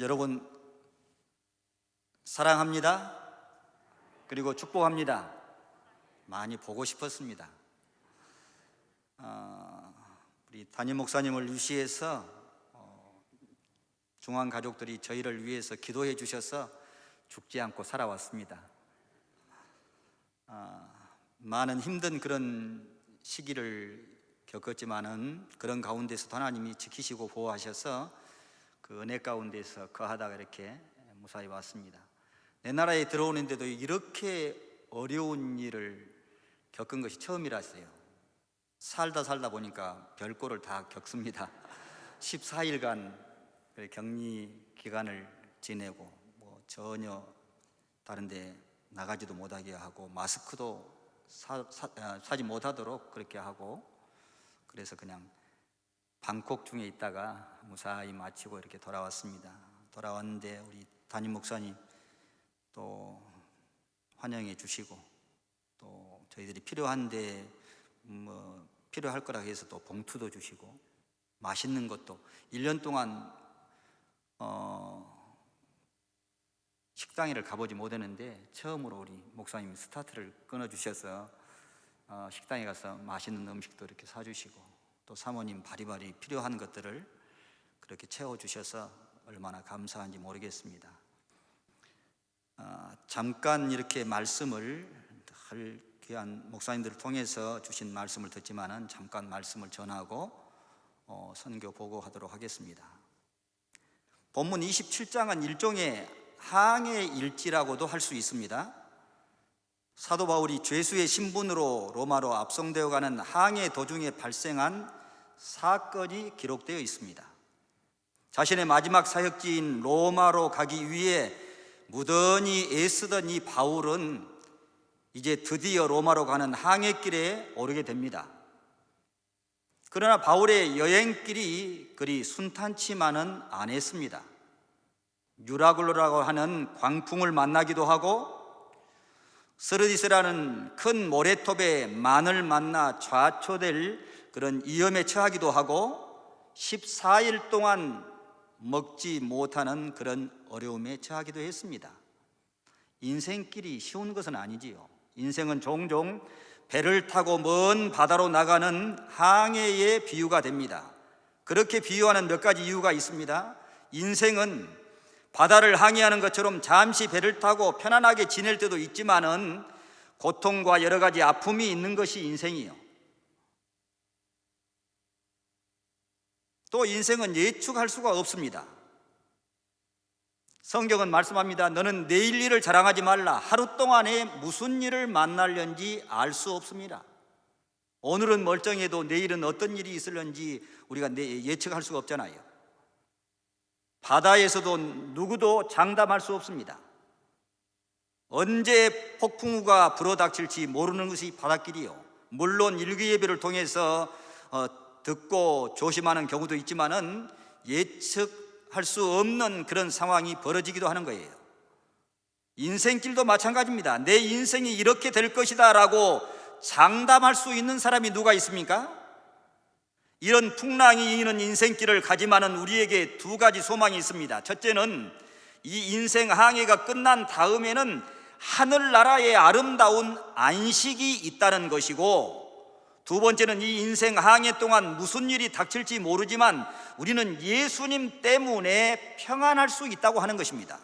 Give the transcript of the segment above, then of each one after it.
여러분 사랑합니다. 그리고 축복합니다. 많이 보고 싶었습니다. 우리 담임 목사님을 위시해서 중앙 가족들이 저희를 위해서 기도해 주셔서 죽지 않고 살아왔습니다. 많은 힘든 그런 시기를 겪었지만은 그런 가운데서도 하나님이 지키시고 보호하셔서 그 은혜 가운데서 거하다가 이렇게 무사히 왔습니다. 내 나라에 들어오는데도 이렇게 어려운 일을 겪은 것이 처음이라서요. 살다 보니까 별꼴을 다 겪습니다. 14일간 격리 기간을 지내고 전혀 다른 데 나가지도 못하게 하고 마스크도 사지 못하도록 그렇게 하고, 그래서 그냥 방콕 중에 있다가 무사히 마치고 이렇게 돌아왔습니다. 돌아왔는데 우리 담임 목사님 또 환영해 주시고, 또 저희들이 필요한데 필요할 거라 해서 또 봉투도 주시고, 맛있는 것도 1년 동안 식당에를 가보지 못했는데 처음으로 우리 목사님이 스타트를 끊어주셔서 식당에 가서 맛있는 음식도 이렇게 사주시고, 또 사모님 바리바리 필요한 것들을 그렇게 채워주셔서 얼마나 감사한지 모르겠습니다. 잠깐 이렇게 말씀을 귀한 목사님들을 통해서 주신 말씀을 듣지만은 잠깐 말씀을 전하고 선교 보고하도록 하겠습니다. 본문 27장은 일종의 항해 일지라고도 할 수 있습니다. 사도 바울이 죄수의 신분으로 로마로 압송되어 가는 항해 도중에 발생한 사건이 기록되어 있습니다. 자신의 마지막 사역지인 로마로 가기 위해 무던히 애쓰던 이 바울은 이제 드디어 로마로 가는 항해길에 오르게 됩니다. 그러나 바울의 여행길이 그리 순탄치만은 않았습니다. 유라굴로라고 하는 광풍을 만나기도 하고, 스르디스라는 큰 모래톱에 만을 만나 좌초될 그런 위험에 처하기도 하고, 14일 동안 먹지 못하는 그런 어려움에 처하기도 했습니다. 인생길이 쉬운 것은 아니지요. 인생은 종종 배를 타고 먼 바다로 나가는 항해의 비유가 됩니다. 그렇게 비유하는 몇 가지 이유가 있습니다. 인생은 바다를 항해하는 것처럼 잠시 배를 타고 편안하게 지낼 때도 있지만은 고통과 여러 가지 아픔이 있는 것이 인생이요. 또 인생은 예측할 수가 없습니다. 성경은 말씀합니다. 너는 내일 일을 자랑하지 말라. 하루 동안에 무슨 일을 만날는지 알 수 없습니다. 오늘은 멀쩡해도 내일은 어떤 일이 있을는지 우리가 예측할 수가 없잖아요. 바다에서도 누구도 장담할 수 없습니다. 언제 폭풍우가 불어닥칠지 모르는 것이 바닷길이요. 물론 일기예보를 통해서 듣고 조심하는 경우도 있지만은 예측할 수 없는 그런 상황이 벌어지기도 하는 거예요. 인생길도 마찬가지입니다. 내 인생이 이렇게 될 것이다 라고 장담할 수 있는 사람이 누가 있습니까? 이런 풍랑이 있는 인생길을 가지만은 우리에게 두 가지 소망이 있습니다. 첫째는 이 인생 항해가 끝난 다음에는 하늘나라의 아름다운 안식이 있다는 것이고, 두 번째는 이 인생 항해 동안 무슨 일이 닥칠지 모르지만 우리는 예수님 때문에 평안할 수 있다고 하는 것입니다.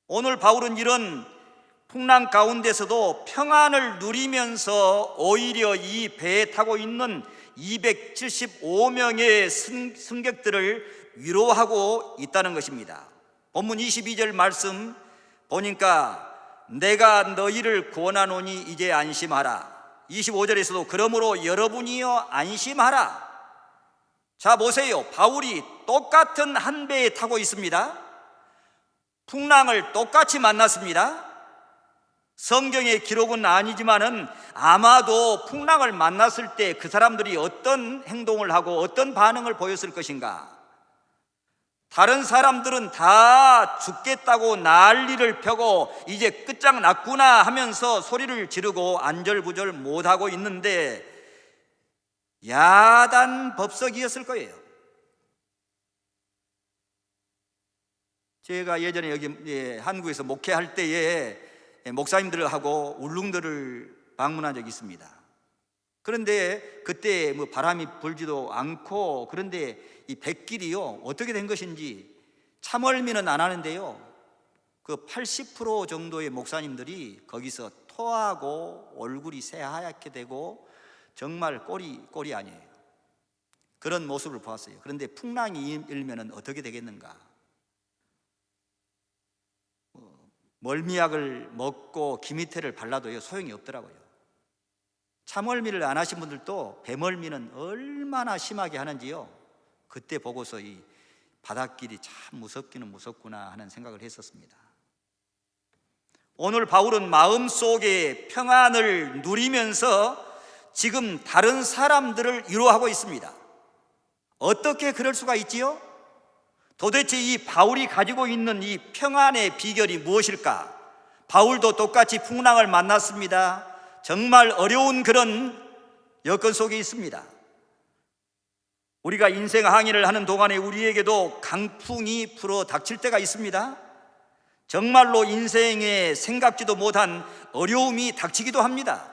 오늘 바울은 이런 풍랑 가운데서도 평안을 누리면서 오히려 이 배에 타고 있는 275명의 승객들을 위로하고 있다는 것입니다. 본문 22절 말씀 보니까 내가 너희를 구원하노니 이제 안심하라. 25절에서도 그러므로 여러분이여 안심하라. 자 보세요. 바울이 똑같은 한 배에 타고 있습니다. 풍랑을 똑같이 만났습니다. 성경의 기록은 아니지만은 아마도 풍랑을 만났을 때 그 사람들이 어떤 행동을 하고 어떤 반응을 보였을 것인가. 다른 사람들은 다 죽겠다고 난리를 펴고 이제 끝장났구나 하면서 소리를 지르고 안절부절 못하고 있는데 야단 법석이었을 거예요. 제가 예전에 여기 한국에서 목회할 때에 목사님들하고 울릉도를 방문한 적이 있습니다. 그런데 그때 뭐 바람이 불지도 않고, 그런데 이 백길이요 어떻게 된 것인지 참얼미는 안 하는데요, 그 80% 정도의 목사님들이 거기서 토하고 얼굴이 새하얗게 되고 정말 꼴이 아니에요. 그런 모습을 보았어요. 그런데 풍랑이 일면은 어떻게 되겠는가? 멀미약을 먹고 기미태를 발라도요 소용이 없더라고요. 참멀미를 안 하신 분들도 배멀미는 얼마나 심하게 하는지요, 그때 보고서 이 바닷길이 참 무섭기는 무섭구나 하는 생각을 했었습니다. 오늘 바울은 마음속에 평안을 누리면서 지금 다른 사람들을 위로하고 있습니다. 어떻게 그럴 수가 있지요? 도대체 이 바울이 가지고 있는 이 평안의 비결이 무엇일까? 바울도 똑같이 풍랑을 만났습니다. 정말 어려운 그런 여건 속에 있습니다. 우리가 인생 항해를 하는 동안에 우리에게도 강풍이 불어 닥칠 때가 있습니다. 정말로 인생에 생각지도 못한 어려움이 닥치기도 합니다.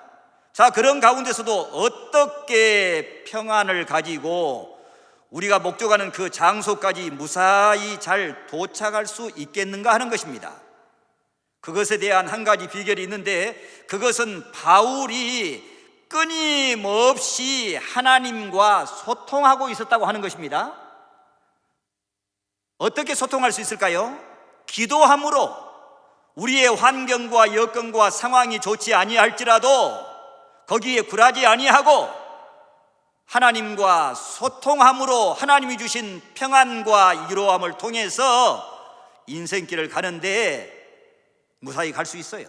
자, 그런 가운데서도 어떻게 평안을 가지고 우리가 목적하는 그 장소까지 무사히 잘 도착할 수 있겠는가 하는 것입니다. 그것에 대한 한 가지 비결이 있는데, 그것은 바울이 끊임없이 하나님과 소통하고 있었다고 하는 것입니다. 어떻게 소통할 수 있을까요? 기도함으로. 우리의 환경과 여건과 상황이 좋지 아니할지라도 거기에 굴하지 아니하고 하나님과 소통함으로 하나님이 주신 평안과 위로함을 통해서 인생길을 가는데 무사히 갈 수 있어요.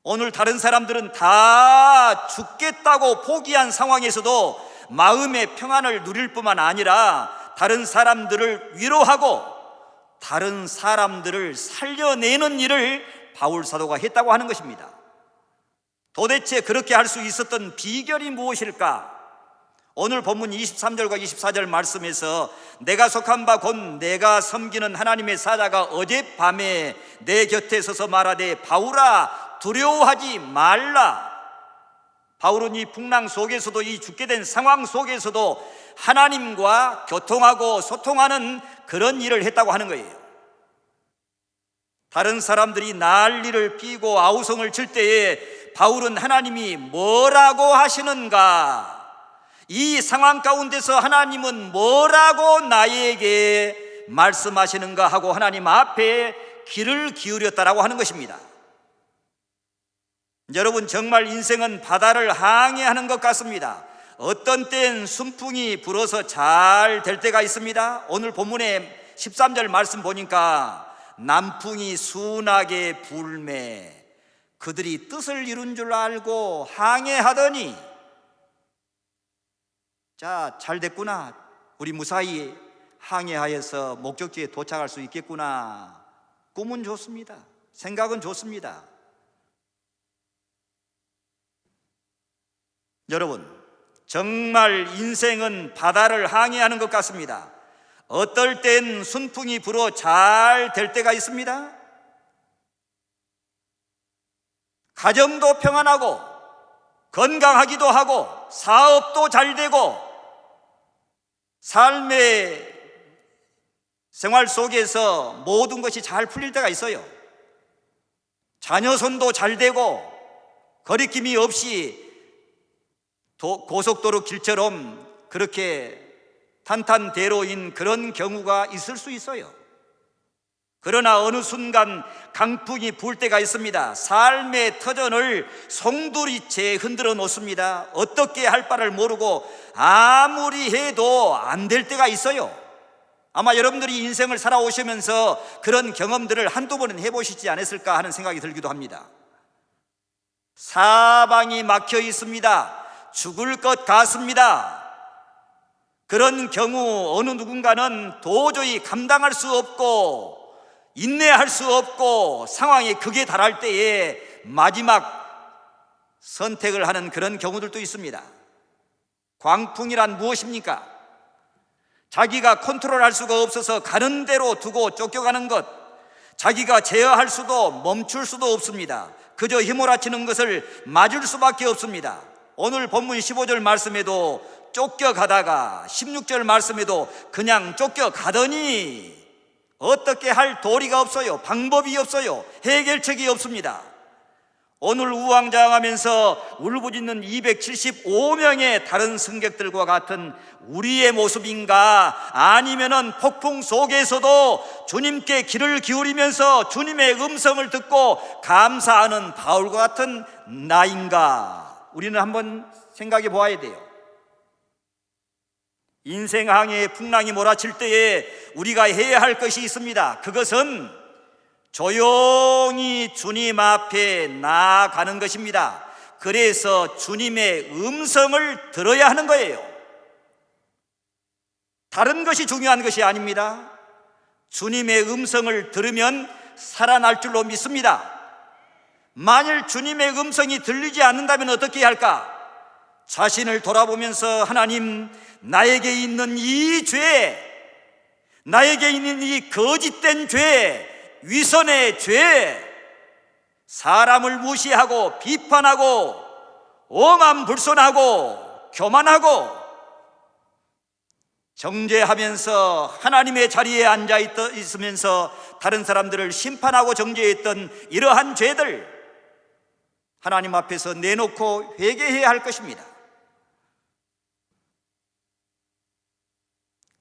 오늘 다른 사람들은 다 죽겠다고 포기한 상황에서도 마음의 평안을 누릴 뿐만 아니라 다른 사람들을 위로하고 다른 사람들을 살려내는 일을 바울 사도가 했다고 하는 것입니다. 도대체 그렇게 할 수 있었던 비결이 무엇일까? 오늘 본문 23절과 24절 말씀에서 내가 속한 바 곧 내가 섬기는 하나님의 사자가 어젯밤에 내 곁에 서서 말하되 바울아 두려워하지 말라. 바울은 이 풍랑 속에서도, 이 죽게 된 상황 속에서도 하나님과 교통하고 소통하는 그런 일을 했다고 하는 거예요. 다른 사람들이 난리를 피고 아우성을 칠 때에 바울은 하나님이 뭐라고 하시는가, 이 상황 가운데서 하나님은 뭐라고 나에게 말씀하시는가 하고 하나님 앞에 귀를 기울였다라고 하는 것입니다. 여러분, 정말 인생은 바다를 항해하는 것 같습니다. 어떤 때는 순풍이 불어서 잘 될 때가 있습니다. 오늘 본문의 13절 말씀 보니까 남풍이 순하게 불매 그들이 뜻을 이룬 줄 알고 항해하더니, 자, 잘 됐구나, 우리 무사히 항해하여서 목적지에 도착할 수 있겠구나. 꿈은 좋습니다. 생각은 좋습니다. 여러분, 정말 인생은 바다를 항해하는 것 같습니다. 어떨 땐 순풍이 불어 잘 될 때가 있습니다. 가정도 평안하고 건강하기도 하고 사업도 잘 되고 삶의 생활 속에서 모든 것이 잘 풀릴 때가 있어요. 자녀손도 잘 되고 거리낌이 없이 고속도로 길처럼 그렇게 탄탄대로인 그런 경우가 있을 수 있어요. 그러나 어느 순간 강풍이 불 때가 있습니다. 삶의 터전을 송두리째 흔들어 놓습니다. 어떻게 할 바를 모르고 아무리 해도 안 될 때가 있어요. 아마 여러분들이 인생을 살아오시면서 그런 경험들을 한두 번은 해보시지 않았을까 하는 생각이 들기도 합니다. 사방이 막혀 있습니다. 죽을 것 같습니다. 그런 경우 어느 누군가는 도저히 감당할 수 없고 인내할 수 없고 상황이 극에 달할 때에 마지막 선택을 하는 그런 경우들도 있습니다. 광풍이란 무엇입니까? 자기가 컨트롤할 수가 없어서 가는 대로 두고 쫓겨가는 것, 자기가 제어할 수도 멈출 수도 없습니다. 그저 휘몰아치는 것을 맞을 수밖에 없습니다. 오늘 본문 15절 말씀에도 쫓겨가다가 16절 말씀에도 그냥 쫓겨가더니 어떻게 할 도리가 없어요. 방법이 없어요. 해결책이 없습니다. 오늘 우왕좌왕하면서 울부짖는 275명의 다른 승객들과 같은 우리의 모습인가, 아니면은 폭풍 속에서도 주님께 귀를 기울이면서 주님의 음성을 듣고 감사하는 바울과 같은 나인가, 우리는 한번 생각해 보아야 돼요. 인생항해에 풍랑이 몰아칠 때에 우리가 해야 할 것이 있습니다. 그것은 조용히 주님 앞에 나아가는 것입니다. 그래서 주님의 음성을 들어야 하는 거예요. 다른 것이 중요한 것이 아닙니다. 주님의 음성을 들으면 살아날 줄로 믿습니다. 만일 주님의 음성이 들리지 않는다면 어떻게 해야 할까? 자신을 돌아보면서 하나님, 나에게 있는 이 죄, 나에게 있는 이 거짓된 죄, 위선의 죄, 사람을 무시하고 비판하고 오만불손하고 교만하고 정죄하면서 하나님의 자리에 앉아 있으면서 다른 사람들을 심판하고 정죄했던 이러한 죄들, 하나님 앞에서 내놓고 회개해야 할 것입니다.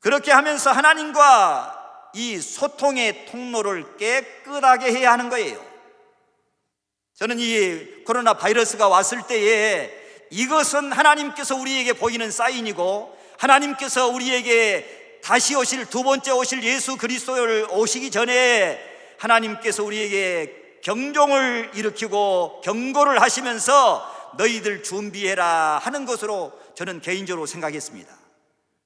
그렇게 하면서 하나님과 이 소통의 통로를 깨끗하게 해야 하는 거예요. 저는 이 코로나 바이러스가 왔을 때에 이것은 하나님께서 우리에게 보이는 사인이고, 하나님께서 우리에게 다시 오실, 두 번째 오실 예수 그리스도를 오시기 전에 하나님께서 우리에게 경종을 일으키고 경고를 하시면서 너희들 준비해라 하는 것으로 저는 개인적으로 생각했습니다.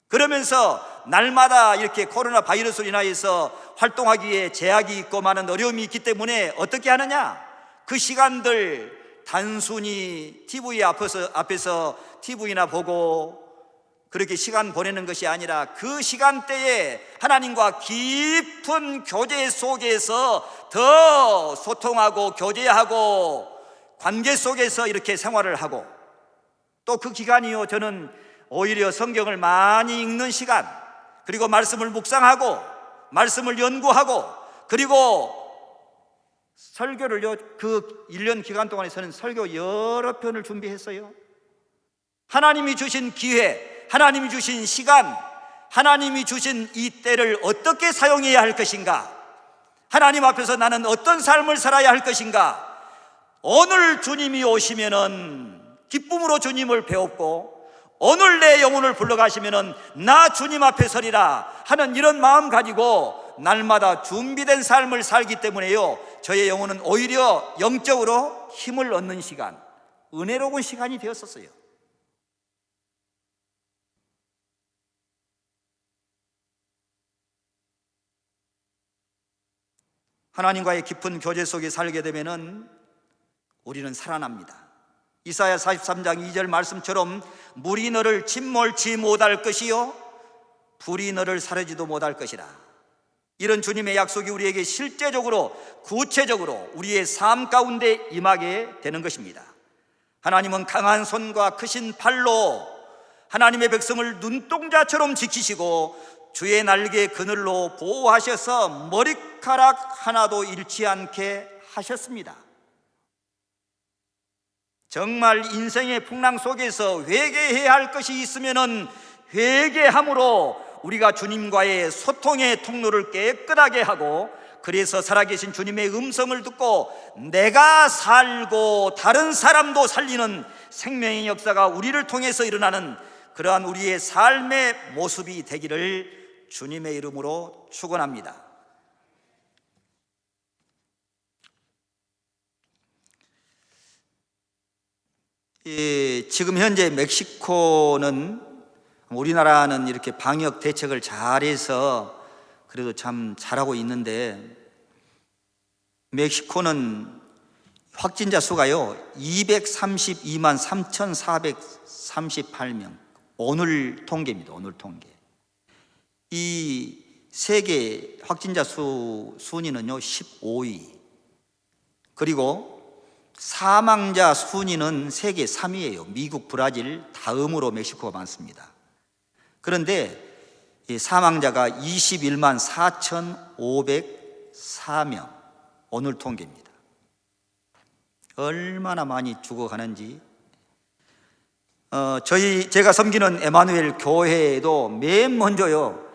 그러면서 날마다 이렇게 코로나 바이러스로 인하여서 활동하기에 제약이 있고 많은 어려움이 있기 때문에 어떻게 하느냐? 그 시간들 단순히 TV 앞에서 TV나 보고 그렇게 시간 보내는 것이 아니라 그 시간대에 하나님과 깊은 교제 속에서 더 소통하고 교제하고 관계 속에서 이렇게 생활을 하고, 또 그 기간이요, 저는 오히려 성경을 많이 읽는 시간, 그리고 말씀을 묵상하고 말씀을 연구하고, 그리고 설교를요, 그 1년 기간 동안에 저는 설교 여러 편을 준비했어요. 하나님이 주신 기회, 하나님이 주신 시간, 하나님이 주신 이 때를 어떻게 사용해야 할 것인가, 하나님 앞에서 나는 어떤 삶을 살아야 할 것인가, 오늘 주님이 오시면은 기쁨으로 주님을 배웠고, 오늘 내 영혼을 불러가시면은 나 주님 앞에 서리라 하는 이런 마음 가지고 날마다 준비된 삶을 살기 때문에요, 저의 영혼은 오히려 영적으로 힘을 얻는 시간, 은혜로운 시간이 되었었어요. 하나님과의 깊은 교제 속에 살게 되면은 우리는 살아납니다. 이사야 43장 2절 말씀처럼 물이 너를 침몰치 못할 것이요 불이 너를 사르지도 못할 것이라. 이런 주님의 약속이 우리에게 실제적으로 구체적으로 우리의 삶 가운데 임하게 되는 것입니다. 하나님은 강한 손과 크신 팔로 하나님의 백성을 눈동자처럼 지키시고 주의 날개 그늘로 보호하셔서 머리카락 하나도 잃지 않게 하셨습니다. 정말 인생의 풍랑 속에서 회개해야 할 것이 있으면은 회개함으로 우리가 주님과의 소통의 통로를 깨끗하게 하고, 그래서 살아계신 주님의 음성을 듣고 내가 살고 다른 사람도 살리는 생명의 역사가 우리를 통해서 일어나는 그러한 우리의 삶의 모습이 되기를 주님의 이름으로 축원합니다. 지금 현재 멕시코는, 우리나라는 이렇게 방역 대책을 잘해서 그래도 참 잘하고 있는데, 멕시코는 확진자 수가요 232만 3,438명, 오늘 통계입니다. 오늘 통계. 이 세계 확진자 순위는요 15위, 그리고 사망자 순위는 세계 3위예요. 미국, 브라질 다음으로 멕시코가 많습니다. 그런데 이 사망자가 21만 4,504명, 오늘 통계입니다. 얼마나 많이 죽어가는지. 제가 섬기는 에마누엘 교회에도 맨 먼저요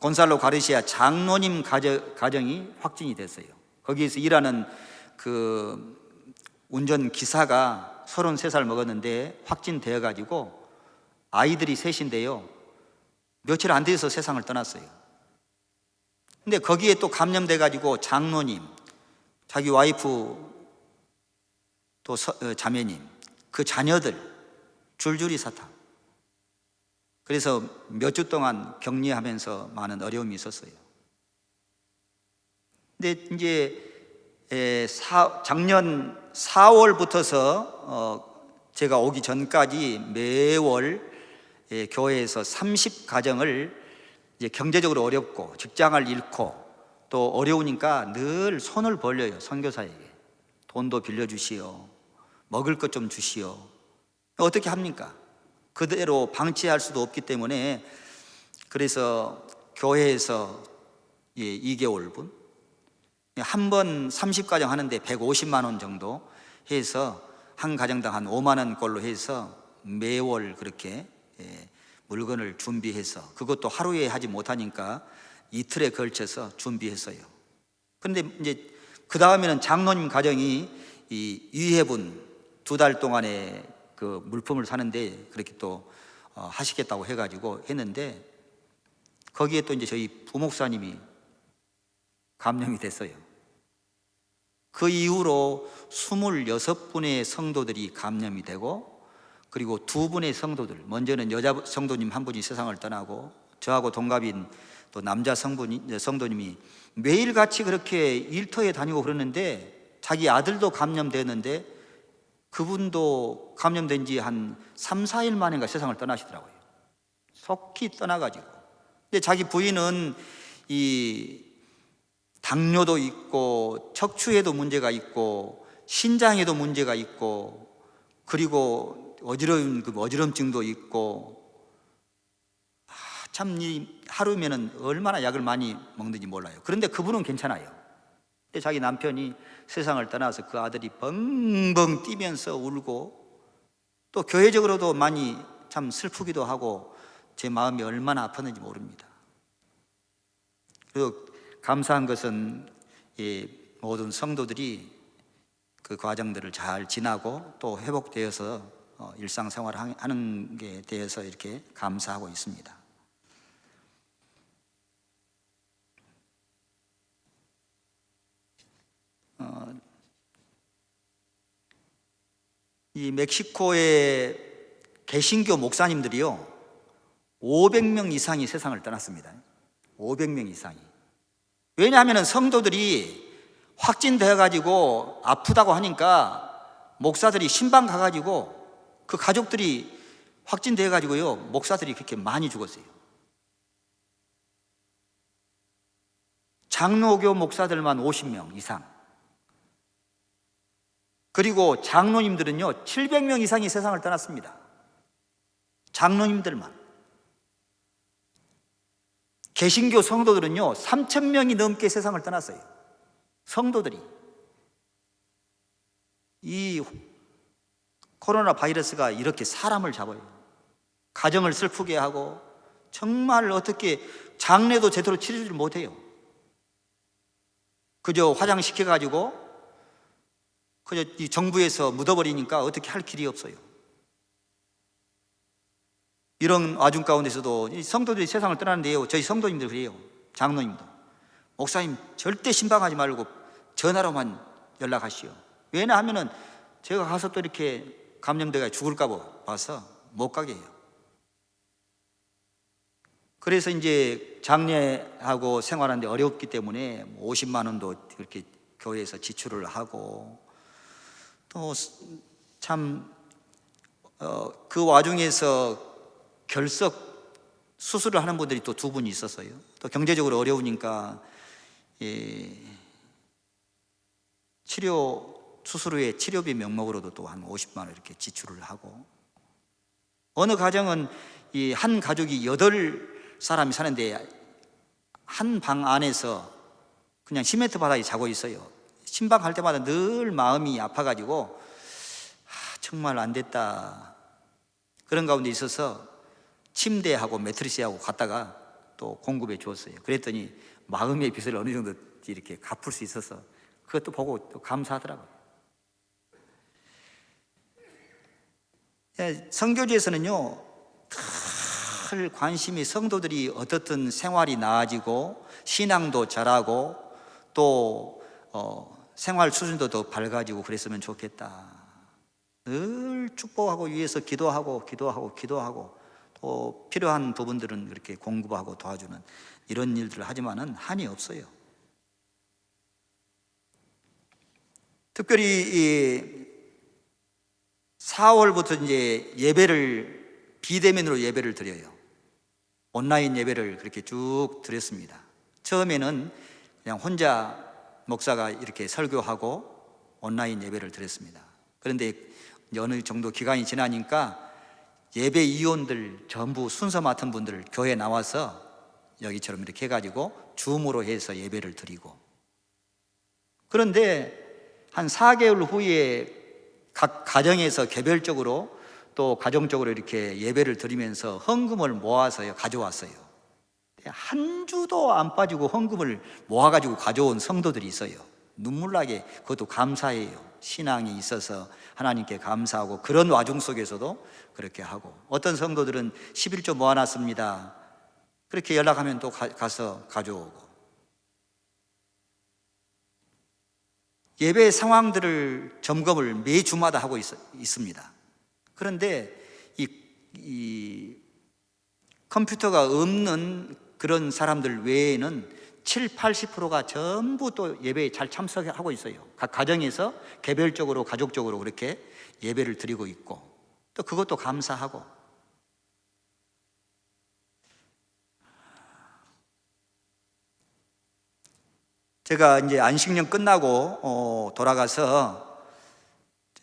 곤살로 가르시아 장로님 가정이 확진이 됐어요. 거기에서 일하는 그 운전 기사가 33살 먹었는데 확진되어 가지고 아이들이 셋인데요 며칠 안 돼서 세상을 떠났어요. 근데 거기에 또 감염돼 가지고 장로님, 자기 와이프, 또 자매님, 그 자녀들 줄줄이 사망. 그래서 몇 주 동안 격리하면서 많은 어려움이 있었어요. 근데 이제 작년 4월부터서 제가 오기 전까지 매월 교회에서 30가정을 이제 경제적으로 어렵고 직장을 잃고 또 어려우니까 늘 손을 벌려요. 선교사에게 돈도 빌려주시오, 먹을 것 좀 주시오. 어떻게 합니까? 그대로 방치할 수도 없기 때문에 그래서 교회에서 2개월분 한 번 30가정 하는데 150만 원 정도 해서 한 가정당 한 5만 원꼴로 해서 매월 그렇게 물건을 준비해서, 그것도 하루에 하지 못하니까 이틀에 걸쳐서 준비했어요. 그런데 이제 그 다음에는 장로님 가정이 이 유해분 2달 동안에 그 물품을 사는데 그렇게 또 하시겠다고 해가지고 했는데 거기에 또 이제 저희 부목사님이 감염이 됐어요. 그 이후로 26분의 성도들이 감염이 되고, 그리고 2분의 성도들, 먼저는 여자 성도님 한 분이 세상을 떠나고 저하고 동갑인 또 남자 성도님이 매일같이 그렇게 일터에 다니고 그러는데 자기 아들도 감염됐는데 그분도 감염된 지 한 3, 4일 만인가 세상을 떠나시더라고요. 속히 떠나가지고. 근데 자기 부인은 이 당뇨도 있고 척추에도 문제가 있고 신장에도 문제가 있고 그리고 어지럼증도 있고 참 하루면은 얼마나 약을 많이 먹는지 몰라요. 그런데 그분은 괜찮아요. 근데 자기 남편이 세상을 떠나서 그 아들이 벙벙 뛰면서 울고 또 교회적으로도 많이 참 슬프기도 하고 제 마음이 얼마나 아팠는지 모릅니다. 그리고 감사한 것은 이 모든 성도들이 그 과정들을 잘 지나고 또 회복되어서 일상생활을 하는 게 대해서 이렇게 감사하고 있습니다. 이 멕시코의 개신교 목사님들이요 500명 이상이 세상을 떠났습니다. 500명 이상이. 왜냐하면 성도들이 확진되어 가지고 아프다고 하니까 목사들이 신방 가가지고 그 가족들이 확진되어 가지고요 목사들이 그렇게 많이 죽었어요. 장로교 목사들만 50명 이상, 그리고 장로님들은요 700명 이상이 세상을 떠났습니다. 장로님들만. 개신교 성도들은요 3,000명이 넘게 세상을 떠났어요. 성도들이. 이 코로나 바이러스가 이렇게 사람을 잡아요. 가정을 슬프게 하고 정말 어떻게 장례도 제대로 치르지 못해요. 그저 화장시켜가지고 그저 이 정부에서 묻어버리니까 어떻게 할 길이 없어요. 이런 와중 가운데서도 이 성도들이 세상을 떠나는데요 저희 성도님들 그래요. 장로님도 목사님 절대 신방하지 말고 전화로만 연락하시오. 왜냐하면은 제가 가서 또 이렇게 감염돼가 죽을까 봐서 못 가게 해요. 그래서 이제 장례하고 생활하는데 어렵기 때문에 50만 원도 그렇게 교회에서 지출을 하고 또 참 그 와중에서 결석 수술을 하는 분들이 또 두 분이 있었어요. 또 경제적으로 어려우니까 수술 후에 치료비 명목으로도 또 한 50만 원 이렇게 지출을 하고, 어느 가정은 이 한 가족이 8사람이 사는데 한 방 안에서 그냥 시멘트 바닥에 자고 있어요. 신방할 때마다 늘 마음이 아파가지고 정말 안 됐다, 그런 가운데 있어서 침대하고 매트리스하고 갖다가 또 공급해 주었어요. 그랬더니 마음의 빚을 어느 정도 이렇게 갚을 수 있어서 그것도 보고 또 감사하더라고요. 선교지에서는요, 늘 관심이 성도들이 어떻든 생활이 나아지고 신앙도 잘하고 또 생활 수준도 더 밝아지고 그랬으면 좋겠다, 늘 축복하고 위해서 기도하고 또 필요한 부분들은 그렇게 공급하고 도와주는 이런 일들을 하지만은 한이 없어요. 특별히 이 4월부터 이제 예배를 비대면으로 예배를 드려요. 온라인 예배를 그렇게 쭉 드렸습니다. 처음에는 그냥 혼자 목사가 이렇게 설교하고 온라인 예배를 드렸습니다. 그런데 어느 정도 기간이 지나니까 예배 위원들 전부 순서 맡은 분들 교회에 나와서 여기처럼 이렇게 해가지고 줌으로 해서 예배를 드리고, 그런데 한 4개월 후에 각 가정에서 개별적으로 또 가정적으로 이렇게 예배를 드리면서 헌금을 모아서 가져왔어요. 한 주도 안 빠지고 헌금을 모아가지고 가져온 성도들이 있어요. 눈물나게 그것도 감사해요. 신앙이 있어서 하나님께 감사하고, 그런 와중 속에서도 그렇게 하고, 어떤 성도들은 11조 모아놨습니다, 그렇게 연락하면 또 가서 가져오고, 예배 상황들을 점검을 매주마다 하고 있습니다. 그런데 이 컴퓨터가 없는 그런 사람들 외에는 70~80%가 전부 또 예배에 잘 참석하고 있어요. 각 가정에서 개별적으로 가족적으로 그렇게 예배를 드리고 있고, 또 그것도 감사하고. 제가 이제 안식년 끝나고 돌아가서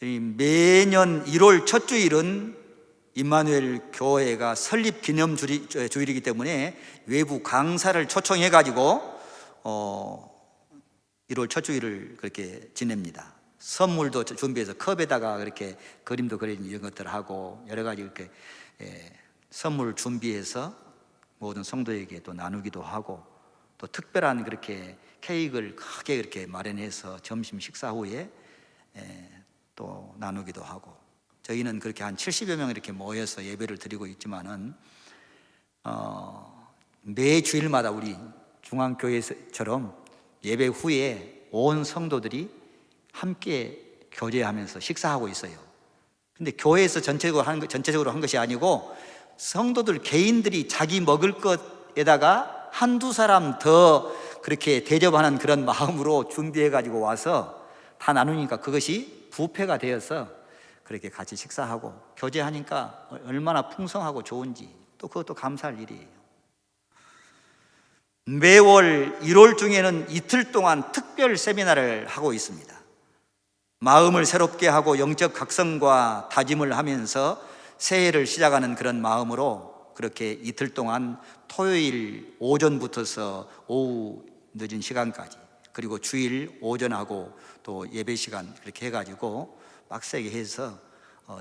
매년 1월 첫 주일은 임마누엘 교회가 설립 기념 주일이기 때문에 외부 강사를 초청해 가지고 1월 첫 주일을 그렇게 지냅니다. 선물도 준비해서 컵에다가 그렇게 그림도 그려진 이런 것들 하고 여러 가지 이렇게 선물을 준비해서 모든 성도에게 또 나누기도 하고, 또 특별한 그렇게 케이크를 크게 이렇게 마련해서 점심 식사 후에 또 나누기도 하고, 저희는 그렇게 한 70여 명 이렇게 모여서 예배를 드리고 있지만은 매 주일마다 우리 중앙교회처럼 예배 후에 온 성도들이 함께 교제하면서 식사하고 있어요. 근데 교회에서 전체적으로 한 것이 아니고 성도들 개인들이 자기 먹을 것에다가 한두 사람 더 그렇게 대접하는 그런 마음으로 준비해 가지고 와서 다 나누니까 그것이 부패가 되어서 그렇게 같이 식사하고 교제하니까 얼마나 풍성하고 좋은지, 또 그것도 감사할 일이에요. 매월 1월 중에는 이틀 동안 특별 세미나를 하고 있습니다. 마음을 새롭게 하고 영적 각성과 다짐을 하면서 새해를 시작하는 그런 마음으로 그렇게 이틀 동안 토요일 오전부터서 오후 늦은 시간까지, 그리고 주일 오전하고 또 예배 시간 그렇게 해가지고 빡세게 해서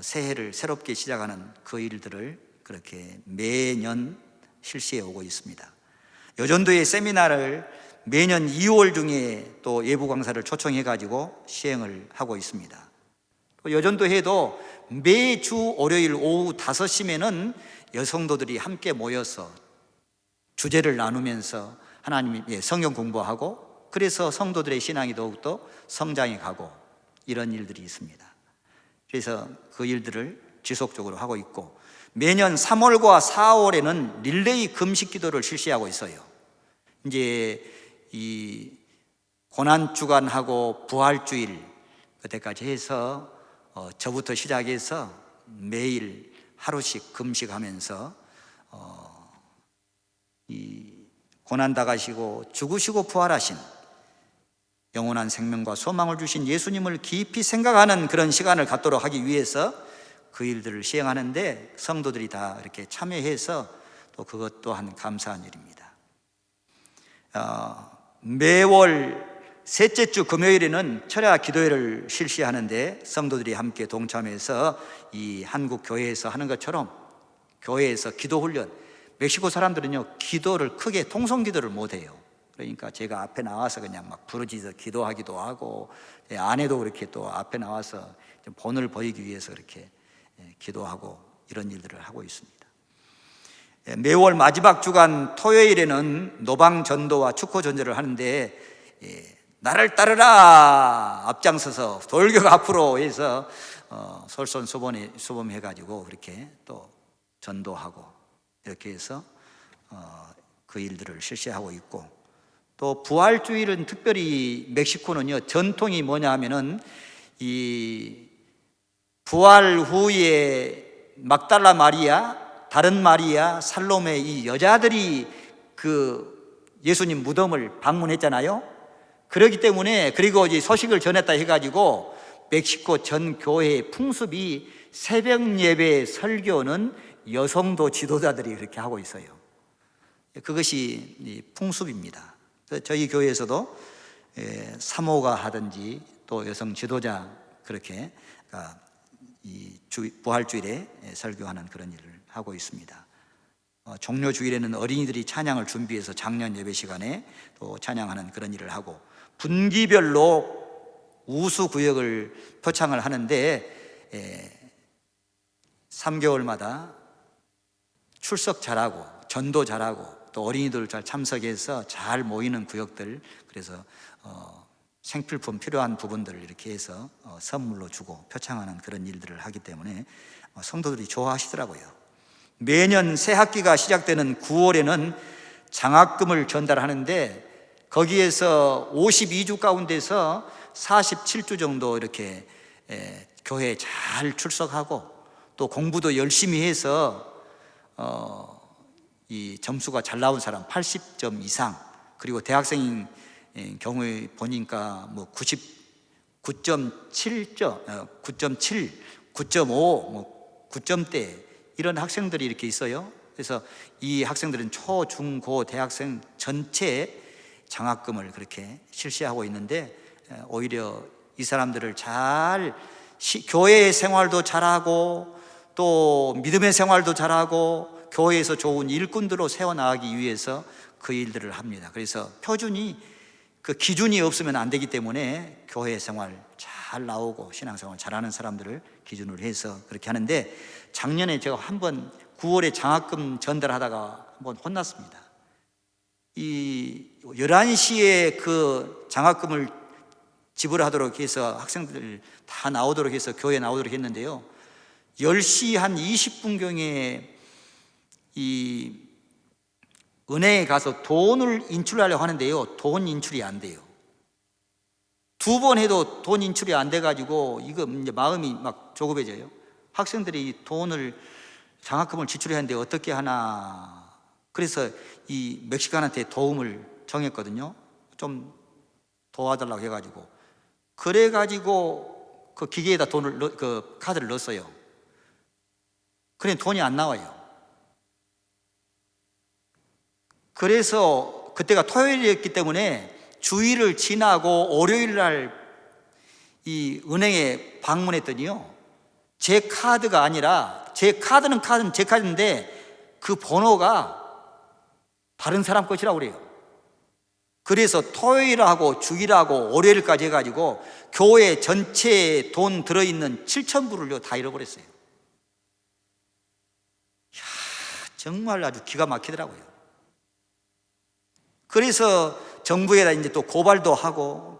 새해를 새롭게 시작하는 그 일들을 그렇게 매년 실시해 오고 있습니다. 여전도의 세미나를 매년 2월 중에 또 예부 강사를 초청해 가지고 시행을 하고 있습니다. 여전도회도 매주 월요일 오후 5시면은 여성도들이 함께 모여서 주제를 나누면서 하나님의 성경 공부하고, 그래서 성도들의 신앙이 더욱더 성장해 가고, 이런 일들이 있습니다. 그래서 그 일들을 지속적으로 하고 있고, 매년 3월과 4월에는 릴레이 금식 기도를 실시하고 있어요. 이제 이 고난주간하고 부활주일 그때까지 해서 저부터 시작해서 매일 하루씩 금식하면서 이 고난 당하시고 죽으시고 부활하신 영원한 생명과 소망을 주신 예수님을 깊이 생각하는 그런 시간을 갖도록 하기 위해서 그 일들을 시행하는데 성도들이 다 이렇게 참여해서 또 그것 또한 감사한 일입니다. 매월 셋째 주 금요일에는 철야 기도회를 실시하는데 성도들이 함께 동참해서 이 한국 교회에서 하는 것처럼 교회에서 기도 훈련, 멕시코 사람들은요 기도를 크게 통성 기도를 못해요. 그러니까 제가 앞에 나와서 그냥 막 부르짖어 기도하기도 하고, 아내도 그렇게 또 앞에 나와서 좀 본을 보이기 위해서 그렇게 기도하고 이런 일들을 하고 있습니다. 매월 마지막 주간 토요일에는 노방 전도와 축호 전도를 하는데 나를 따르라 앞장서서 돌격 앞으로 해서 솔선수범해가지고 그렇게 또 전도하고 이렇게 해서 그 일들을 실시하고 있고, 또 부활주일은 특별히 멕시코는요 전통이 뭐냐 하면은 이 부활 후에 막달라 마리아, 다른 마리아, 살로메 이 여자들이 그 예수님 무덤을 방문했잖아요. 그렇기 때문에, 그리고 이제 소식을 전했다 해가지고 멕시코 전 교회의 풍습이 새벽 예배 설교는 여성도 지도자들이 그렇게 하고 있어요. 그것이 풍습입니다. 저희 교회에서도 사모가 하든지 또 여성 지도자 그렇게 이 부활주일에 설교하는 그런 일을 하고 있습니다. 종료주일에는 어린이들이 찬양을 준비해서 작년 예배 시간에 또 찬양하는 그런 일을 하고, 분기별로 우수구역을 표창을 하는데 3개월마다 출석 잘하고 전도 잘하고 또 어린이들 잘 참석해서 잘 모이는 구역들, 그래서 생필품 필요한 부분들을 이렇게 해서 선물로 주고 표창하는 그런 일들을 하기 때문에 성도들이 좋아하시더라고요. 매년 새 학기가 시작되는 9월에는 장학금을 전달하는데 거기에서 52주 가운데서 47주 정도 이렇게 교회에 잘 출석하고 또 공부도 열심히 해서 이 점수가 잘 나온 사람 80점 이상, 그리고 대학생인 경우에 보니까 뭐 9.7점, 9.7, 9.5, 뭐 9점대 이런 학생들이 이렇게 있어요. 그래서 이 학생들은 초, 중, 고 대학생 전체 장학금을 그렇게 실시하고 있는데, 오히려 이 사람들을 잘 교회 생활도 잘하고 또 믿음의 생활도 잘하고 교회에서 좋은 일꾼들로 세워나가기 위해서 그 일들을 합니다. 그래서 표준이 그 기준이 없으면 안 되기 때문에 교회 생활 잘 나오고 신앙생활 잘하는 사람들을 기준으로 해서 그렇게 하는데, 작년에 제가 한번 9월에 장학금 전달하다가 한번 혼났습니다. 이 11시에 그 장학금을 지불하도록 해서 학생들 다 나오도록 해서 교회에 나오도록 했는데요, 10시 한 20분경에 이 은행에 가서 돈을 인출하려고 하는데요, 돈 인출이 안 돼요. 2번 해도 돈 인출이 안 돼가지고 이거 이제 마음이 막 조급해져요. 학생들이 돈을 장학금을 지출해야 하는데 어떻게 하나. 그래서 이 멕시칸한테 도움을 정했거든요. 좀 도와달라고 해가지고, 그래가지고 그 기계에다 그 카드를 넣었어요. 그래 돈이 안 나와요. 그래서 그때가 토요일이었기 때문에 주일을 지나고 월요일 날 이 은행에 방문했더니요, 제 카드가 아니라, 제 카드는 제 카드인데 그 번호가 다른 사람 것이라고 그래요. 그래서 토요일하고 주일하고 월요일까지 해가지고 교회 전체에 돈 들어있는 7,000불을요 다 잃어버렸어요. 이야, 정말 아주 기가 막히더라고요. 그래서 정부에다 이제 또 고발도 하고,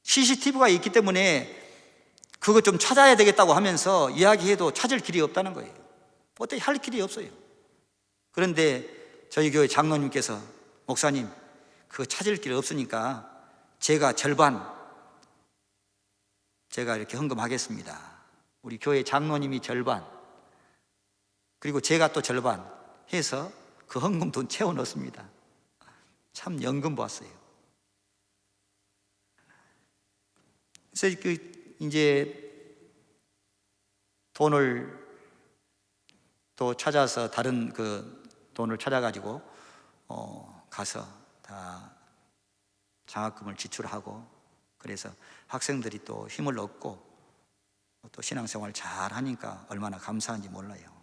CCTV가 있기 때문에 그거 좀 찾아야 되겠다고 하면서 이야기해도 찾을 길이 없다는 거예요. 어떻게 할 길이 없어요. 그런데 저희 교회 장로님께서, 목사님 그거 찾을 길이 없으니까 제가 절반 제가 이렇게 헌금하겠습니다. 우리 교회 장로님이 절반, 그리고 제가 또 절반, 해서 그 헌금 돈 채워 넣습니다. 참 연금 보았어요. 그래서 이제 돈을 또 찾아서 다른 돈을 찾아가지고 가서 다 장학금을 지출하고, 그래서 학생들이 또 힘을 얻고 또 신앙생활 잘 하니까 얼마나 감사한지 몰라요.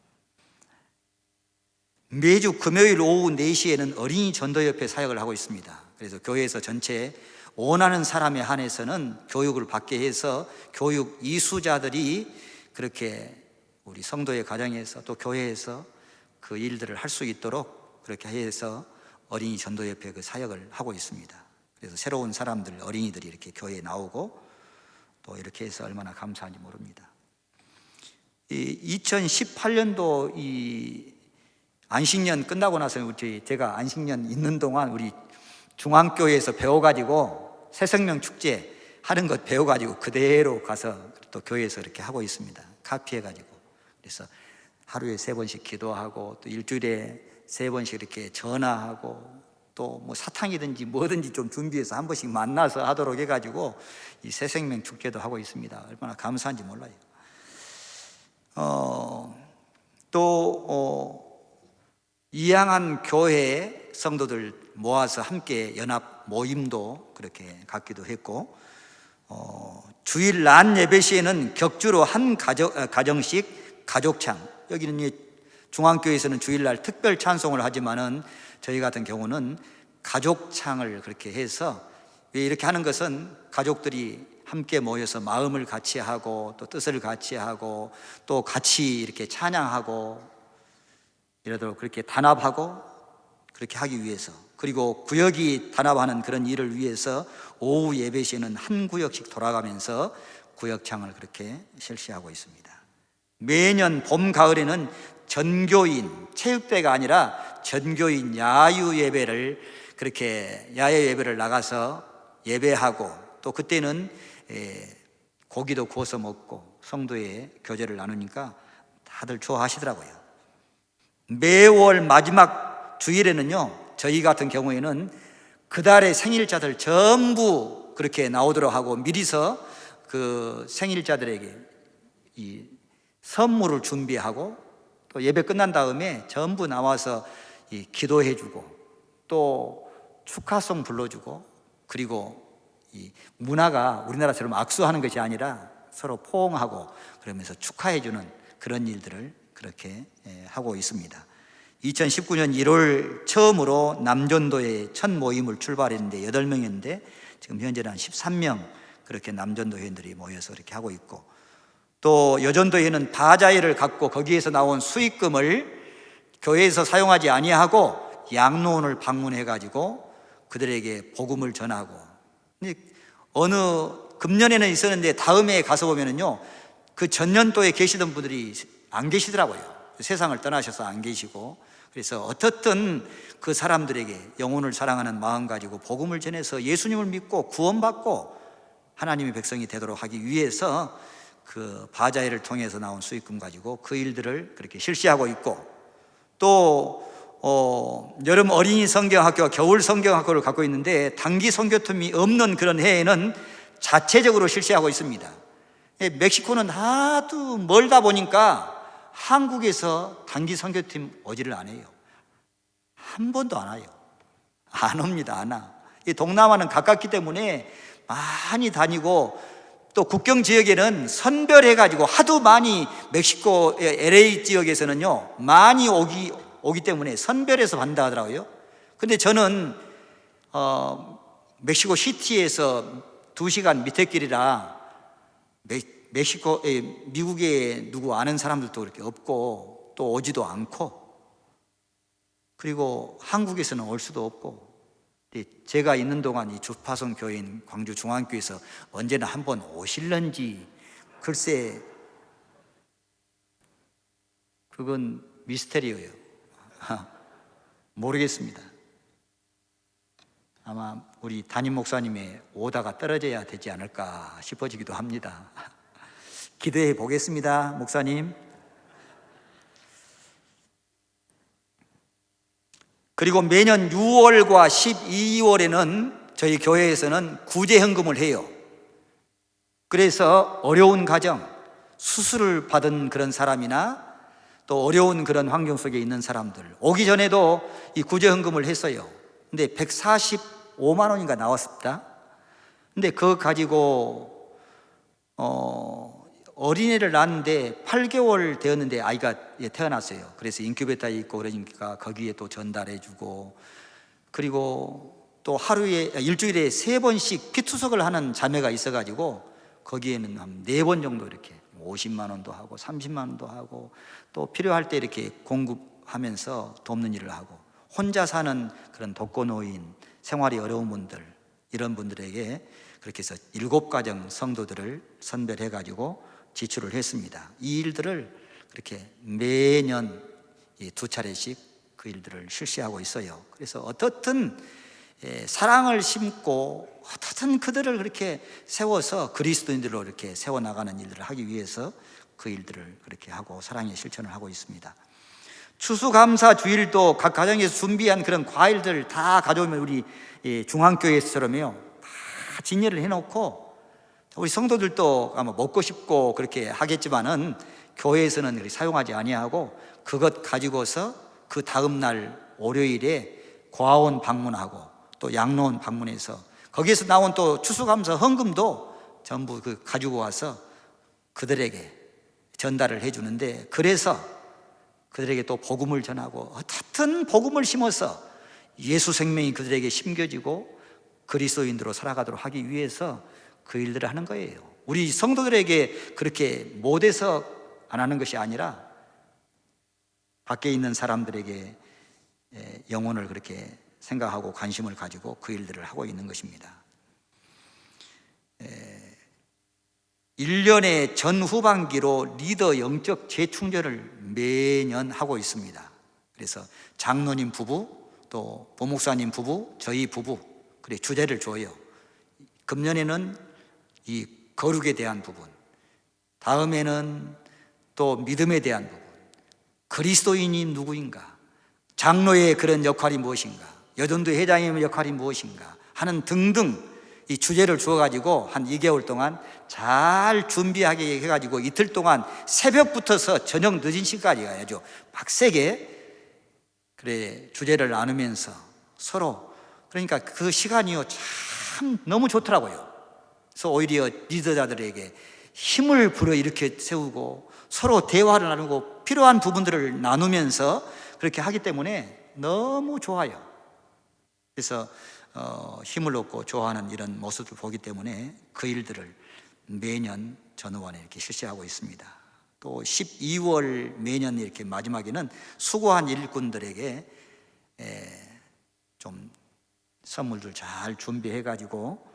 매주 금요일 오후 4시에는 어린이 전도협회 사역을 하고 있습니다. 그래서 교회에서 전체 원하는 사람에 한해서는 교육을 받게 해서 교육 이수자들이 그렇게 우리 성도의 가정에서 또 교회에서 그 일들을 할 수 있도록 그렇게 해서 어린이 전도협회 그 사역을 하고 있습니다. 그래서 새로운 사람들, 어린이들이 이렇게 교회에 나오고 또 이렇게 해서 얼마나 감사한지 모릅니다. 2018년도 이 안식년 끝나고 나서 제가 안식년 있는 동안 우리 중앙교회에서 배워가지고 새생명 축제 하는 것 배워가지고 그대로 가서 또 교회에서 이렇게 하고 있습니다. 카피해가지고. 그래서 하루에 3번씩 기도하고 또 일주일에 3번씩 이렇게 전화하고 또 뭐 사탕이든지 뭐든지 좀 준비해서 한 번씩 만나서 하도록 해가지고 이 새생명 축제도 하고 있습니다. 얼마나 감사한지 몰라요. 이양한 교회 성도들 모아서 함께 연합 모임도 그렇게 갖기도 했고, 주일 낮 예배 시에는 격주로 한 가정씩 가족창, 여기는 중앙교회에서는 주일날 특별 찬송을 하지만은 저희 같은 경우는 가족창을 그렇게 해서, 왜 이렇게 하는 것은 가족들이 함께 모여서 마음을 같이 하고 또 뜻을 같이 하고 또 같이 이렇게 찬양하고 이러도록 그렇게 단합하고 그렇게 하기 위해서, 그리고 구역이 단합하는 그런 일을 위해서 오후 예배 시에는 한 구역씩 돌아가면서 구역창을 그렇게 실시하고 있습니다. 매년 봄, 가을에는 전교인, 체육대가 아니라 전교인 야유 예배를 그렇게 야외 예배를 나가서 예배하고 또 그때는 고기도 구워서 먹고 성도의 교제를 나누니까 다들 좋아하시더라고요. 매월 마지막 주일에는요, 저희 같은 경우에는 그달의 생일자들 전부 그렇게 나오도록 하고 미리서 그 생일자들에게 이 선물을 준비하고 또 예배 끝난 다음에 전부 나와서 기도해 주고 또 축하송 불러주고, 그리고 이 문화가 우리나라처럼 악수하는 것이 아니라 서로 포옹하고 그러면서 축하해 주는 그런 일들을 그렇게 하고 있습니다. 2019년 1월 처음으로 남전도의 첫 모임을 출발했는데 8명이었는데 지금 현재는 한 13명 그렇게 남전도 회원들이 모여서 이렇게 하고 있고, 또 여전도회는 바자회를 갖고 거기에서 나온 수익금을 교회에서 사용하지 아니하고 양로원을 방문해 가지고 그들에게 복음을 전하고, 어느 금년에는 있었는데 다음에 가서 보면은요, 그 전년도에 계시던 분들이 안 계시더라고요. 세상을 떠나셔서 안 계시고, 그래서 어떻든 그 사람들에게 영혼을 사랑하는 마음 가지고 복음을 전해서 예수님을 믿고 구원받고 하나님의 백성이 되도록 하기 위해서 그 바자회를 통해서 나온 수익금 가지고 그 일들을 그렇게 실시하고 있고, 또 여름 어린이 성경학교와 겨울 성경학교를 갖고 있는데 단기 선교팀이 없는 그런 해에는 자체적으로 실시하고 있습니다. 멕시코는 하도 멀다 보니까 한국에서 단기 선교팀 오지를 안 해요. 한 번도 안 와요. 안 옵니다. 안 와. 이 동남아는 가깝기 때문에 많이 다니고, 또 국경 지역에는 선별해가지고 하도 많이 멕시코 LA 지역에서는요 많이 오기 때문에 선별해서 받는다 하더라고요. 근데 저는 멕시코 시티에서 2시간 밑에 길이라 미국에 누구 아는 사람들도 그렇게 없고 또 오지도 않고, 그리고 한국에서는 올 수도 없고, 제가 있는 동안 이 주파송 교인 광주 중앙교회에서 언제나 한번 오실런지 글쎄 그건 미스테리예요. 모르겠습니다. 아마 우리 담임 목사님의 오다가 떨어져야 되지 않을까 싶어지기도 합니다. 기대해 보겠습니다, 목사님. 그리고 매년 6월과 12월에는 저희 교회에서는 구제헌금을 해요. 그래서 어려운 가정, 수술을 받은 그런 사람이나 또 어려운 그런 환경 속에 있는 사람들, 오기 전에도 이 구제헌금을 했어요. 근데 145만 원인가 나왔습니다. 근데 그거 가지고 어린애를 낳았는데 8개월 되었는데 아이가 태어났어요. 그래서 인큐베이터에 있고 그러니까 거기에 또 전달해주고, 그리고 또 일주일에 3번씩 피투석을 하는 자매가 있어가지고 거기에는 한 4번 정도 이렇게 50만 원도 하고 30만 원도 하고, 또 필요할 때 이렇게 공급하면서 돕는 일을 하고, 혼자 사는 그런 독거노인, 생활이 어려운 분들, 이런 분들에게 그렇게 해서 7가정 성도들을 선별해 가지고 지출을 했습니다. 이 일들을 그렇게 매년 2차례씩 그 일들을 실시하고 있어요. 그래서 어떻든 사랑을 심고 어떻든 그들을 그렇게 세워서 그리스도인들로 이렇게 세워나가는 일들을 하기 위해서 그 일들을 그렇게 하고 사랑의 실천을 하고 있습니다. 추수감사 주일도 각 가정에서 준비한 그런 과일들 다 가져오면 우리 중앙교회처럼요 다 진열을 해놓고, 우리 성도들도 아마 먹고 싶고 그렇게 하겠지만은 교회에서는 그렇게 사용하지 아니하고 그것 가지고서 그 다음 날 월요일에 고아원 방문하고 또 양로원 방문해서 거기에서 나온 또 추수감사 헌금도 전부 그 가지고 와서 그들에게 전달을 해주는데, 그래서 그들에게 또 복음을 전하고 어떻든 복음을 심어서 예수 생명이 그들에게 심겨지고 그리스도인으로 살아가도록 하기 위해서 그 일들을 하는 거예요. 우리 성도들에게 그렇게 못해서 안 하는 것이 아니라 밖에 있는 사람들에게 영혼을 그렇게 생각하고 관심을 가지고 그 일들을 하고 있는 것입니다. 1년의 전후반기로 리더 영적 재충전을 매년 하고 있습니다. 그래서 장로님 부부, 또 보목사님 부부, 저희 부부, 그래 주제를 줘요. 금년에는 이 거룩에 대한 부분, 다음에는 또 믿음에 대한 부분, 그리스도인이 누구인가, 장로의 그런 역할이 무엇인가, 여전도 회장의 역할이 무엇인가 하는 등등 이 주제를 주어가지고 한 2개월 동안 잘 준비하게 해가지고 이틀 동안 새벽부터서 저녁 늦은 시간까지 아주 빡세게 그래 주제를 나누면서 서로, 그러니까 그 시간이요 참 너무 좋더라고요. 그래서 오히려 리더자들에게 힘을 불어일으켜 세우고 서로 대화를 나누고 필요한 부분들을 나누면서 그렇게 하기 때문에 너무 좋아요. 그래서 힘을 얻고 좋아하는 이런 모습을 보기 때문에 그 일들을 매년 전후원에 이렇게 실시하고 있습니다. 또 12월 매년 이렇게 마지막에는 수고한 일꾼들에게 좀 선물들 잘 준비해 가지고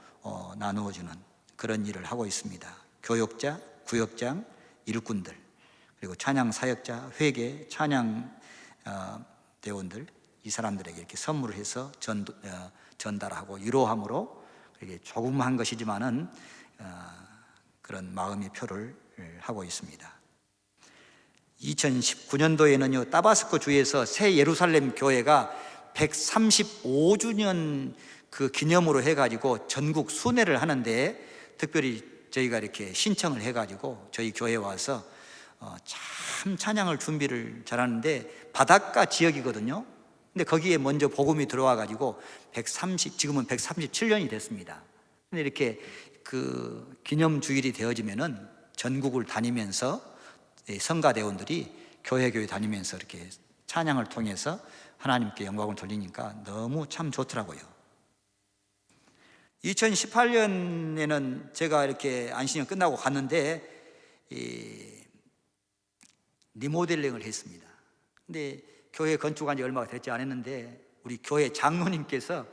나누어주는 그런 일을 하고 있습니다. 교역자, 구역장, 일꾼들, 그리고 찬양 사역자, 회계, 찬양 대원들, 이 사람들에게 이렇게 선물을 해서 전달하고 위로함으로 이렇게 조그만 것이지만은 그런 마음의 표를 하고 있습니다. 2019년도에는요 따바스코 주에서 새 예루살렘 교회가 135주년 그 기념으로 해가지고 전국 순회를 하는데, 특별히 저희가 이렇게 신청을 해가지고 저희 교회에 와서 참 찬양을 준비를 잘하는데, 바닷가 지역이거든요. 근데 거기에 먼저 복음이 들어와 가지고 지금은 137년이 됐습니다. 근데 이렇게 그 기념 주일이 되어지면은 전국을 다니면서 성가대원들이 교회 다니면서 이렇게 찬양을 통해서 하나님께 영광을 돌리니까 너무 참 좋더라고요. 2018년에는 제가 이렇게 안식년 끝나고 갔는데 리모델링을 했습니다. 근데 교회 건축한 지 얼마가 되지 않았는데 우리 교회 장로님께서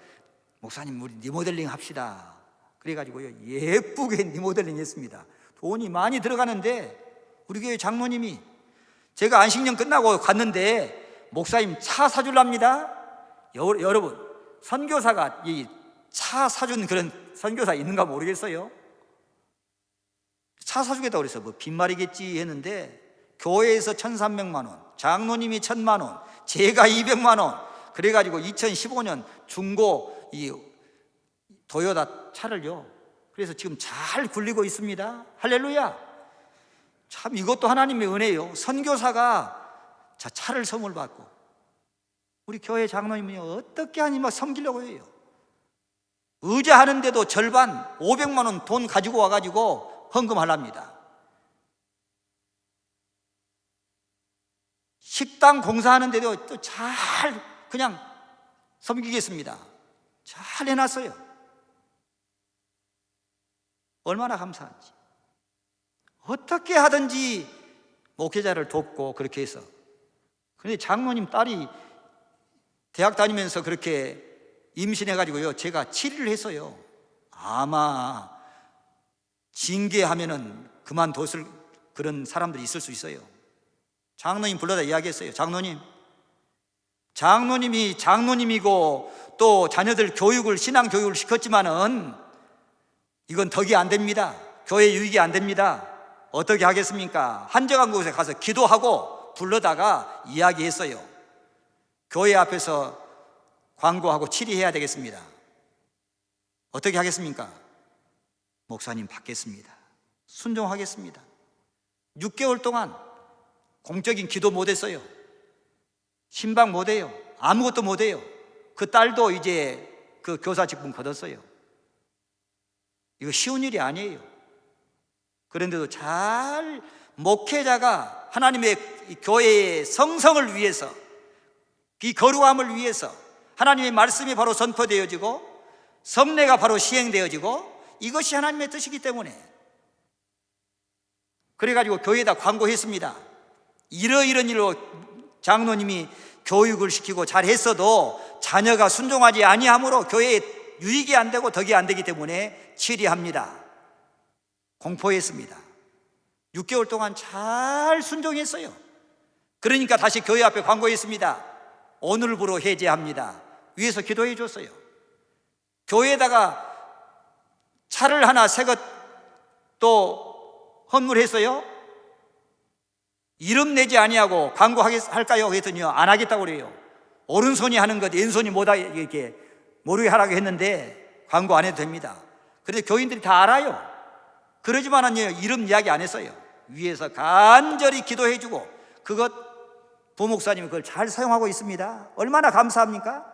목사님 우리 리모델링 합시다 그래가지고요 예쁘게 리모델링 했습니다. 돈이 많이 들어가는데 우리 교회 장로님이, 제가 안식년 끝나고 갔는데 목사님 차 사줄랍니다. 여러분 선교사가 이 차 사준 그런 선교사 있는가 모르겠어요. 차 사주겠다고 그래서 뭐 빈말이겠지 했는데 교회에서 1,300만 원, 장로님이 1,000만 원, 제가 200만 원, 그래가지고 2015년 중고 이 도요타 차를요, 그래서 지금 잘 굴리고 있습니다. 할렐루야. 참 이것도 하나님의 은혜예요. 선교사가 차를 선물 받고, 우리 교회 장로님이 어떻게 하니 막 섬기려고 해요. 의자하는데도 절반 500만 원 돈 가지고 와가지고 헌금하랍니다. 식당 공사하는데도 또 잘 그냥 섬기겠습니다. 잘 해놨어요. 얼마나 감사한지. 어떻게 하든지 목회자를 돕고 그렇게 해서. 그런데 장로님 딸이 대학 다니면서 그렇게 임신해가지고요, 제가 치료를 했어요. 아마 징계하면은 그만뒀을 그런 사람들이 있을 수 있어요. 장로님 불러다 이야기했어요. 장로님이 장로님이고 또 자녀들 교육을, 신앙 교육을 시켰지만은 이건 덕이 안 됩니다. 교회 유익이 안 됩니다. 어떻게 하겠습니까? 한적한 곳에 가서 기도하고 불러다가 이야기했어요. 교회 앞에서 광고하고 치리해야 되겠습니다. 어떻게 하겠습니까? 목사님 받겠습니다. 순종하겠습니다. 6개월 동안 공적인 기도 못했어요. 신방 못해요. 아무것도 못해요. 그 딸도 이제 그 교사 직분 거뒀어요. 이거 쉬운 일이 아니에요. 그런데도 잘 목회자가 하나님의 교회의 성성을 위해서, 이 거룩함을 위해서 하나님의 말씀이 바로 선포되어지고 성례가 바로 시행되어지고 이것이 하나님의 뜻이기 때문에, 그래가지고 교회에다 광고했습니다. 이러이런 일로 장로님이 교육을 시키고 잘했어도 자녀가 순종하지 아니하므로 교회에 유익이 안 되고 덕이 안 되기 때문에 치리합니다. 공포했습니다. 6개월 동안 잘 순종했어요. 그러니까 다시 교회 앞에 광고했습니다. 오늘부로 해제합니다. 위에서 기도해 줬어요. 교회에다가 차를 하나 새 것 또 헌물했어요. 이름 내지 아니하고 광고할까요? 그랬더니요, 안 하겠다고 그래요. 오른손이 하는 것 왼손이 못하게 이렇게 모르게 하라고 했는데 광고 안 해도 됩니다. 그런데 교인들이 다 알아요. 그러지만은요, 이름 이야기 안 했어요. 위에서 간절히 기도해 주고 그것 부목사님이 그걸 잘 사용하고 있습니다. 얼마나 감사합니까?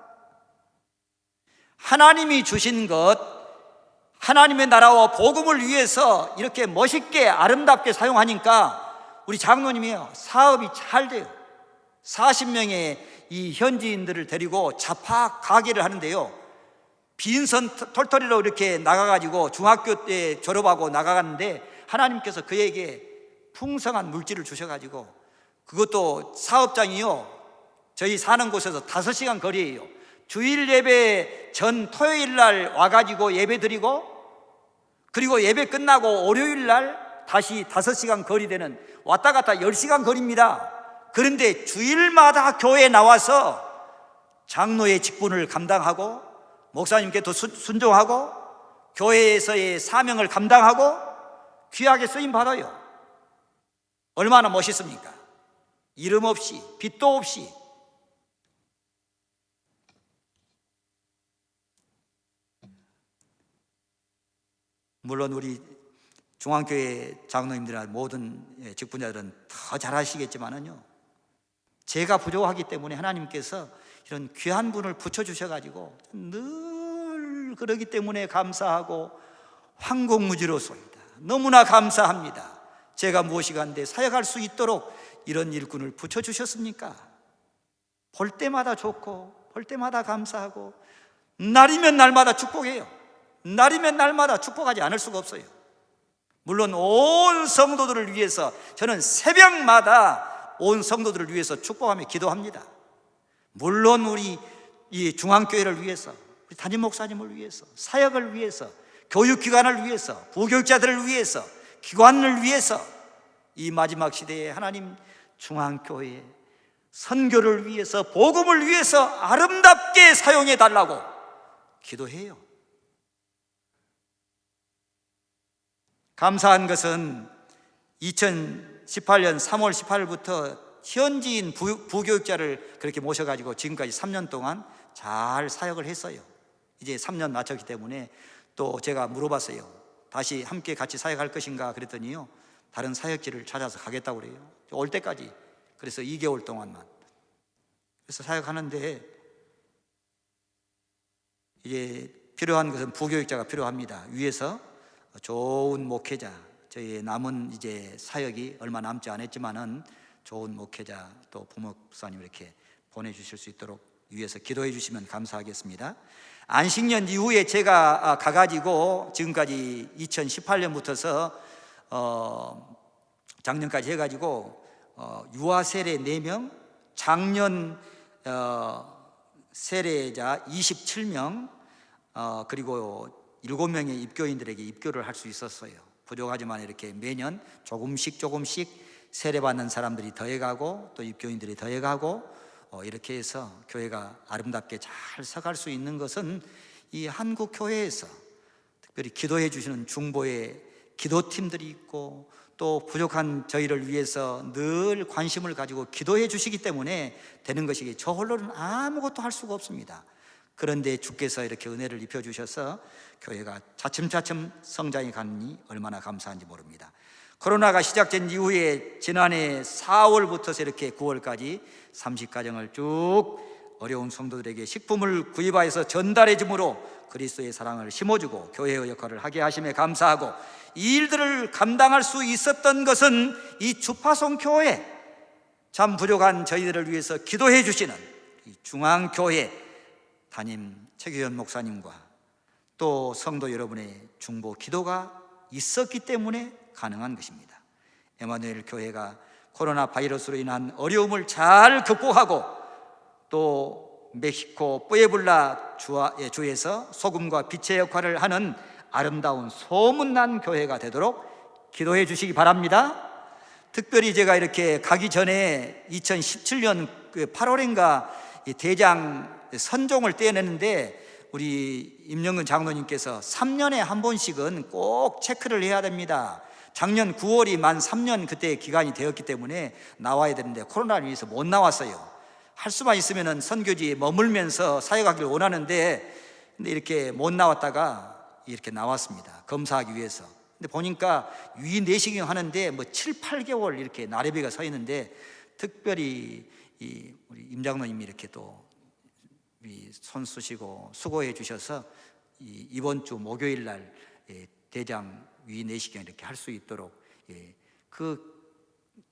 하나님이 주신 것, 하나님의 나라와 복음을 위해서 이렇게 멋있게 아름답게 사용하니까 우리 장로님이요, 사업이 잘 돼요. 40명의 이 현지인들을 데리고 자파 가게를 하는데요, 빈선 털털이로 이렇게 나가가지고 중학교 때 졸업하고 나가갔는데 하나님께서 그에게 풍성한 물질을 주셔가지고, 그것도 사업장이요, 저희 사는 곳에서 5시간 거리예요. 주일 예배 전 토요일 날 와가지고 예배 드리고, 그리고 예배 끝나고 월요일 날 다시 5시간 거리 되는, 왔다 갔다 10시간 거리입니다. 그런데 주일마다 교회에 나와서 장로의 직분을 감당하고 목사님께 또 순종하고 교회에서의 사명을 감당하고 귀하게 쓰임 받아요. 얼마나 멋있습니까? 이름 없이, 빚도 없이. 물론 우리 중앙교회 장로님들이나 모든 직분자들은 더 잘하시겠지만은요, 제가 부족하기 때문에 하나님께서 이런 귀한 분을 붙여주셔가지고 늘 그러기 때문에 감사하고 황공무지로소이다. 너무나 감사합니다. 제가 무엇이 간데 사역할 수 있도록 이런 일꾼을 붙여주셨습니까? 볼 때마다 좋고 볼 때마다 감사하고 날이면 날마다 축복해요. 날이면 날마다 축복하지 않을 수가 없어요. 물론 온 성도들을 위해서 저는 새벽마다 온 성도들을 위해서 축복하며 기도합니다. 물론 우리 이 중앙교회를 위해서, 우리 담임 목사님을 위해서, 사역을 위해서, 교육기관을 위해서, 부교육자들을 위해서, 기관을 위해서 이 마지막 시대에 하나님 중앙교회 선교를 위해서, 복음을 위해서 아름답게 사용해 달라고 기도해요. 감사한 것은 2018년 3월 18일부터 현지인 부교육자를 그렇게 모셔가지고 지금까지 3년 동안 잘 사역을 했어요. 이제 3년 마쳤기 때문에 또 제가 물어봤어요. 다시 함께 같이 사역할 것인가 그랬더니요, 다른 사역지를 찾아서 가겠다고 그래요. 올 때까지. 그래서 2개월 동안만. 그래서 사역하는데 이제 필요한 것은 부교육자가 필요합니다. 위에서 좋은 목회자, 저희 남은 이제 사역이 얼마 남지 않았지만은 좋은 목회자 또 부목사님 이렇게 보내주실 수 있도록 위에서 기도해 주시면 감사하겠습니다. 안식년 이후에 제가 가가지고 지금까지 2018년부터서 작년까지 해가지고 유아 세례 4명, 작년 세례자 27명, 그리고 7명의 입교인들에게 입교를 할 수 있었어요. 부족하지만 이렇게 매년 조금씩 세례받는 사람들이 더해가고 또 입교인들이 더해가고 이렇게 해서 교회가 아름답게 잘 서갈 수 있는 것은 이 한국 교회에서 특별히 기도해 주시는 중보의 기도팀들이 있고 또 부족한 저희를 위해서 늘 관심을 가지고 기도해 주시기 때문에 되는 것이기, 저 홀로는 아무것도 할 수가 없습니다. 그런데 주께서 이렇게 은혜를 입혀 주셔서 교회가 차츰차츰 성장해 가니 얼마나 감사한지 모릅니다. 코로나가 시작된 이후에 지난해 4월부터 이렇게 9월까지 30가정을 쭉 어려운 성도들에게 식품을 구입하여서 전달해 줌으로 그리스도의 사랑을 심어주고 교회의 역할을 하게 하심에 감사하고, 이 일들을 감당할 수 있었던 것은 이 주파송 교회, 참 부족한 저희들을 위해서 기도해 주시는 이 중앙교회 담임 최규현 목사님과 또 성도 여러분의 중보 기도가 있었기 때문에 가능한 것입니다. 에마누엘 교회가 코로나 바이러스로 인한 어려움을 잘 극복하고 또 멕시코 뿌에블라 주에서 소금과 빛의 역할을 하는 아름다운 소문난 교회가 되도록 기도해 주시기 바랍니다. 특별히 제가 이렇게 가기 전에 2017년 8월인가 대장 선종을 떼어내는데 우리 임영근 장로님께서 3년에 한 번씩은 꼭 체크를 해야 됩니다. 작년 9월이 만 3년 그때 기간이 되었기 때문에 나와야 되는데 코로나를 위해서 못 나왔어요. 할 수만 있으면 선교지에 머물면서 사역하기를 원하는데 근데 이렇게 못 나왔다가 이렇게 나왔습니다. 검사하기 위해서. 근데 보니까 위 내시경 하는데 뭐 7, 8개월 이렇게 나래비가 서 있는데, 특별히 우리 임 장로님이 이렇게 또 손 쓰시고 수고해 주셔서 이번 주 목요일 날 대장 위 내시경 이렇게 할 수 있도록, 그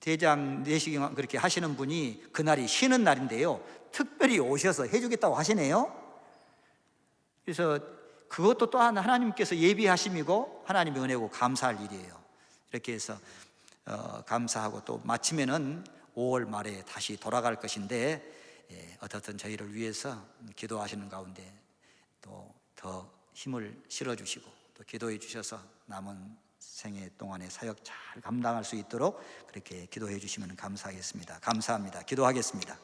대장 내시경 그렇게 하시는 분이 그날이 쉬는 날인데요, 특별히 오셔서 해주겠다고 하시네요. 그래서 그것도 또한 하나님께서 예비하심이고 하나님의 은혜고 감사할 일이에요. 이렇게 해서 감사하고 또 마치면은 5월 말에 다시 돌아갈 것인데, 어떻든 저희를 위해서 기도하시는 가운데 또 더 힘을 실어주시고 또 기도해 주셔서 남은 생애 동안의 사역 잘 감당할 수 있도록 그렇게 기도해 주시면 감사하겠습니다. 감사합니다. 기도하겠습니다.